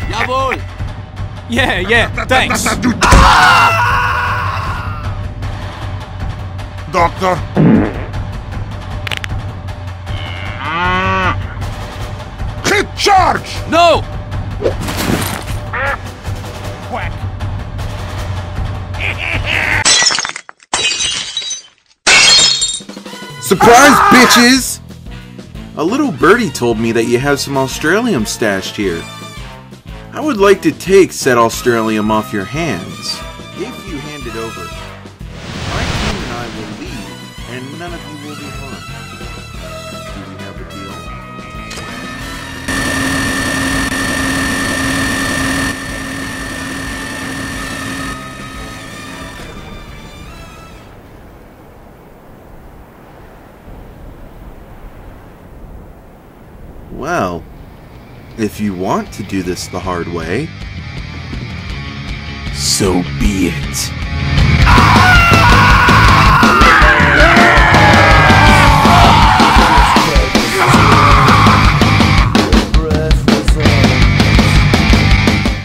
Jawohl! Yeah, thanks. Doctor. Hit charge! No! Quack. Surprise, bitches! A little birdie told me that you have some Australium stashed here. I would like to take said Australium off your hands. If you hand it over, my team and I will leave, and none of you will be harmed. Do we have a deal? Well, if you want to do this the hard way, so be it.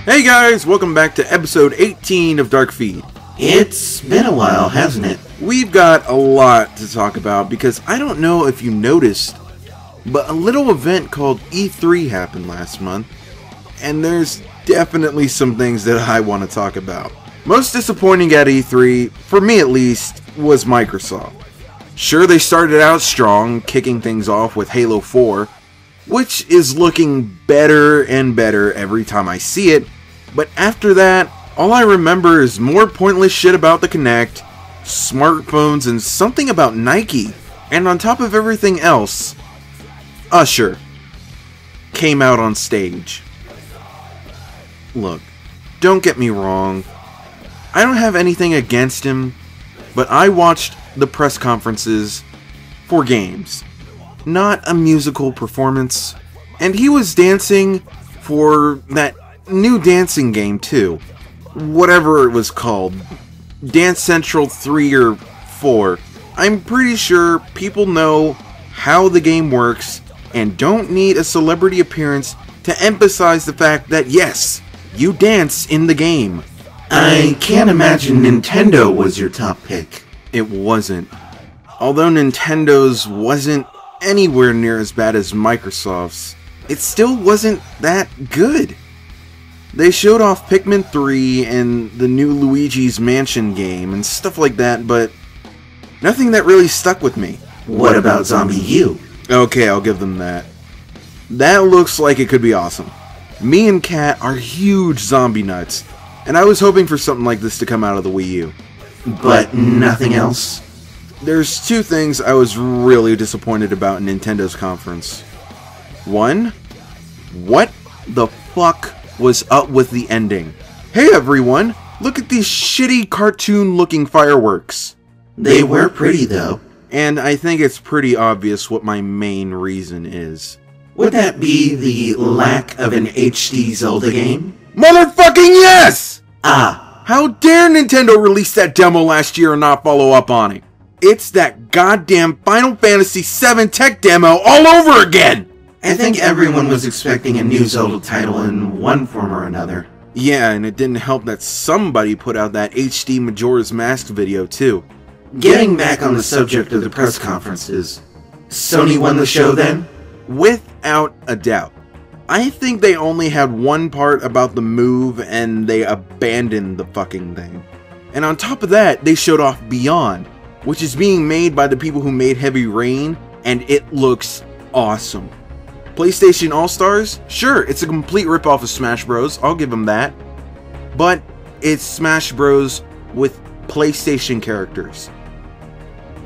Hey guys, welcome back to episode 18 of DarkFeed. It's been a while, hasn't it? We've got a lot to talk about because I don't know if you noticed, but a little event called E3 happened last month, and there's definitely some things that I want to talk about. Most disappointing at E3, for me at least, was Microsoft. Sure, they started out strong, kicking things off with Halo 4, which is looking better and better every time I see it, but after that, all I remember is more pointless shit about the Kinect, smartphones, and something about Nike. And on top of everything else, Usher came out on stage. Look, don't get me wrong, I don't have anything against him, but I watched the press conferences for games, not a musical performance. And he was dancing for that new dancing game too, whatever it was called, Dance Central 3 or 4. I'm pretty sure people know how the game works and don't need a celebrity appearance to emphasize the fact that yes, you dance in the game. I can't imagine Nintendo was your top pick. It wasn't. Although Nintendo's wasn't anywhere near as bad as Microsoft's, it still wasn't that good. They showed off Pikmin 3 and the new Luigi's Mansion game and stuff like that, but nothing that really stuck with me. What about Zombie U? Okay, I'll give them that. That looks like it could be awesome. Me and Kat are huge zombie nuts, and I was hoping for something like this to come out of the Wii U. But nothing else? There's two things I was really disappointed about in Nintendo's conference. One, what the fuck was up with the ending? Hey everyone, look at these shitty cartoon-looking fireworks. They were pretty though. And I think it's pretty obvious what my main reason is. Would that be the lack of an HD Zelda game? Motherfucking yes! Ah. How dare Nintendo release that demo last year and not follow up on it? It's that goddamn Final Fantasy VII tech demo all over again! I think everyone was expecting a new Zelda title in one form or another. Yeah, and it didn't help that somebody put out that HD Majora's Mask video too. Getting back on the subject of the press conferences, Sony won the show then? Without a doubt. I think they only had one part about the move and they abandoned the fucking thing. And on top of that, they showed off Beyond, which is being made by the people who made Heavy Rain, and it looks awesome. PlayStation All-Stars? Sure, it's a complete ripoff of Smash Bros, I'll give them that. But it's Smash Bros with PlayStation characters.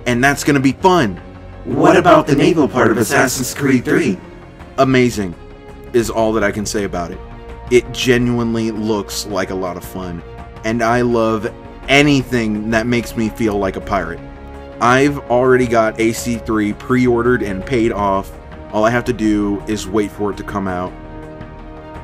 And that's gonna be fun. What about the naval part of Assassin's Creed 3? Amazing is all that I can say about it. It genuinely looks like a lot of fun, and I love anything that makes me feel like a pirate. I've already got AC3 pre-ordered and paid off. All I have to do is wait for it to come out,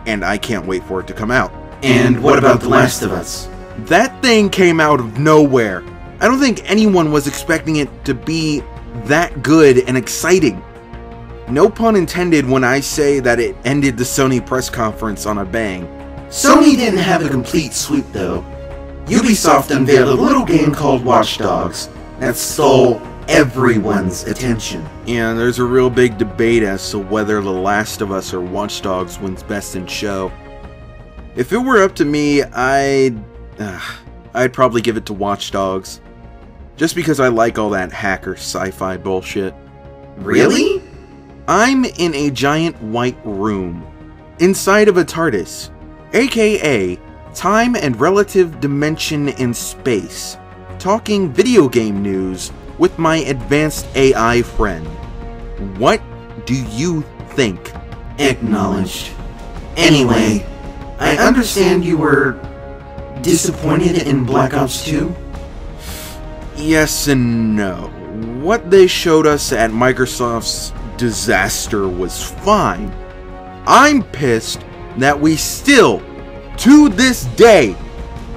and I can't wait for it to come out. And what about The Last of Us? That thing came out of nowhere. I don't think anyone was expecting it to be that good and exciting. No pun intended when I say that it ended the Sony press conference on a bang. Sony didn't have a complete sweep though. Ubisoft unveiled a little game called Watch Dogs that stole everyone's attention. Yeah, there's a real big debate as to whether The Last of Us or Watch Dogs wins Best in Show. If it were up to me, I'd probably give it to Watch Dogs. Just because I like all that hacker sci-fi bullshit. Really? I'm in a giant white room, inside of a TARDIS, aka time and relative dimension in space, talking video game news with my advanced AI friend. What do you think? Acknowledged. Anyway, I understand you were disappointed in Black Ops 2? Yes and no. What they showed us at Microsoft's disaster was fine. I'm pissed that we still, to this day,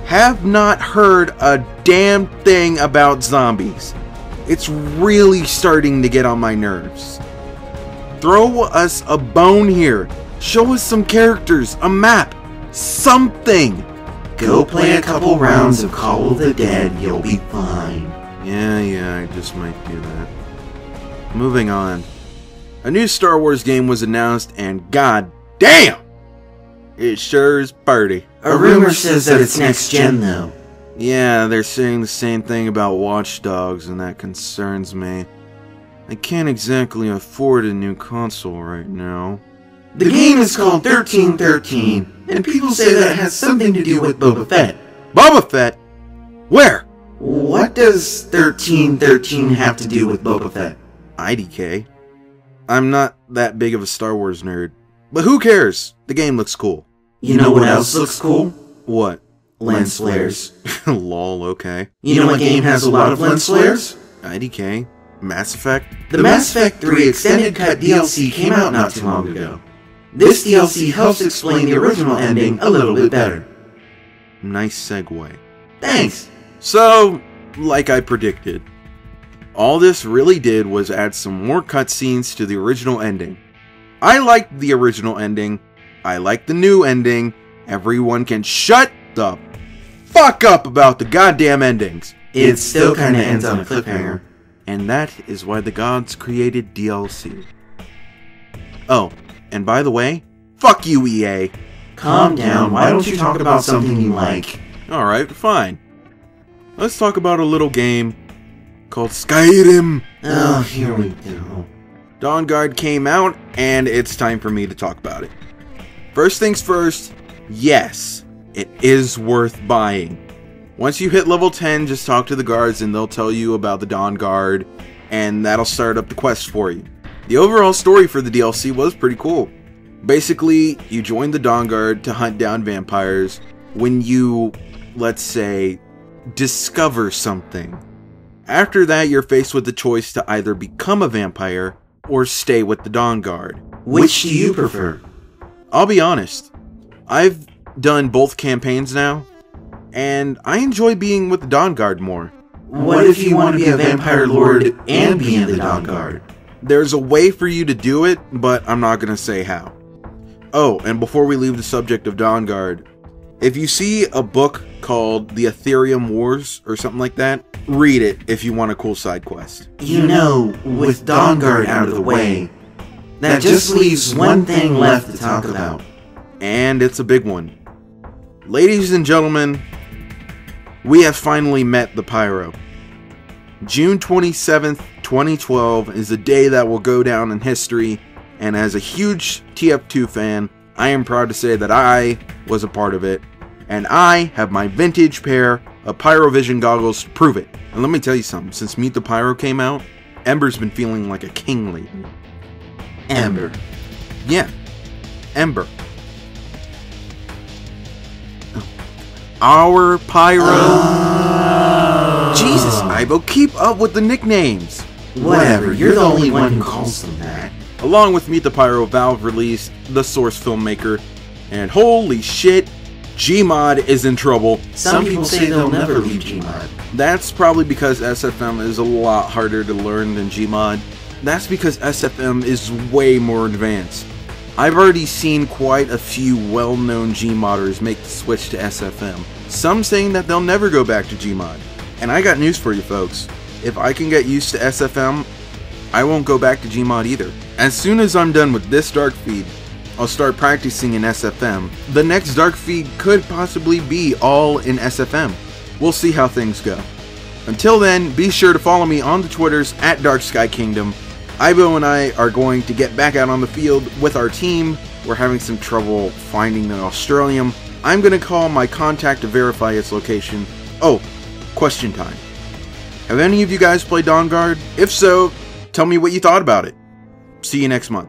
have not heard a damn thing about zombies. It's really starting to get on my nerves. Throw us a bone here. Show us some characters, a map, something. Go play a couple rounds of Call of the Dead, you'll be fine. Yeah, I just might do that. Moving on. A new Star Wars game was announced, and god damn! It sure is party. A rumor says that it's next gen though. Yeah, they're saying the same thing about Watch Dogs, and that concerns me. I can't exactly afford a new console right now. The game is called 1313, and people say that it has something to do with Boba Fett. Boba Fett? Where? What does 1313 have to do with Boba Fett? IDK. I'm not that big of a Star Wars nerd. But who cares? The game looks cool. You know what else looks cool? What? Lens flares. Lol, okay. You know what game has a lot of lens flares? IDK. Mass Effect? The Mass Effect 3 Extended Cut DLC came out not too long ago. This DLC helps explain the original ending a little bit better. Nice segue. Thanks! So, like I predicted, all this really did was add some more cutscenes to the original ending. I liked the original ending. I like the new ending. Everyone can shut the fuck up about the goddamn endings. It still kinda ends on a cliffhanger. And that is why the gods created DLC. Oh, and by the way, fuck you, EA. Calm down, why don't you talk about something you like? Alright, fine. Let's talk about a little game called Skyrim. Oh, here we go. Dawnguard came out, and it's time for me to talk about it. First things first, yes, it is worth buying. Once you hit level 10, just talk to the guards and they'll tell you about the Dawnguard, and that'll start up the quest for you. The overall story for the DLC was pretty cool. Basically, you join the Dawnguard to hunt down vampires when you, let's say, discover something. After that, you're faced with the choice to either become a vampire or stay with the Dawnguard. Which do you prefer? I'll be honest, I've done both campaigns now, and I enjoy being with the Dawnguard more. What if you want to be a vampire lord and be in the Dawnguard? There's a way for you to do it, but I'm not going to say how. Oh, and before we leave the subject of Dawnguard, if you see a book called The Ethereum Wars or something like that, read it if you want a cool side quest. You know, with Dawnguard out of the way, that just leaves one thing left to talk about. And it's a big one. Ladies and gentlemen, we have finally met the Pyro. June 27th, 2012 is a day that will go down in history, and as a huge TF2 fan, I am proud to say that I was a part of it, and I have my vintage pair of Pyrovision goggles to prove it. And let me tell you something, since Meet the Pyro came out, Ember's been feeling like a king lately. Ember. Yeah, Ember. Our Pyro. Jesus, Aibou, keep up with the nicknames. Whatever, you're the only one who calls them that. Along with Meet the Pyro, Valve released The Source Filmmaker, and holy shit, Gmod is in trouble. Some people say they'll never leave Gmod. That's probably because SFM is a lot harder to learn than Gmod. That's because SFM is way more advanced. I've already seen quite a few well-known Gmodders make the switch to SFM, some saying that they'll never go back to Gmod. And I got news for you folks, if I can get used to SFM, I won't go back to Gmod either. As soon as I'm done with this DarkFeed, I'll start practicing in SFM. The next DarkFeed could possibly be all in SFM. We'll see how things go. Until then, be sure to follow me on the Twitters at DarkSkyKingdom. Aibou and I are going to get back out on the field with our team. We're having some trouble finding the Australium. I'm going to call my contact to verify its location. Oh, question time. Have any of you guys played Dawnguard? If so, tell me what you thought about it. See you next month.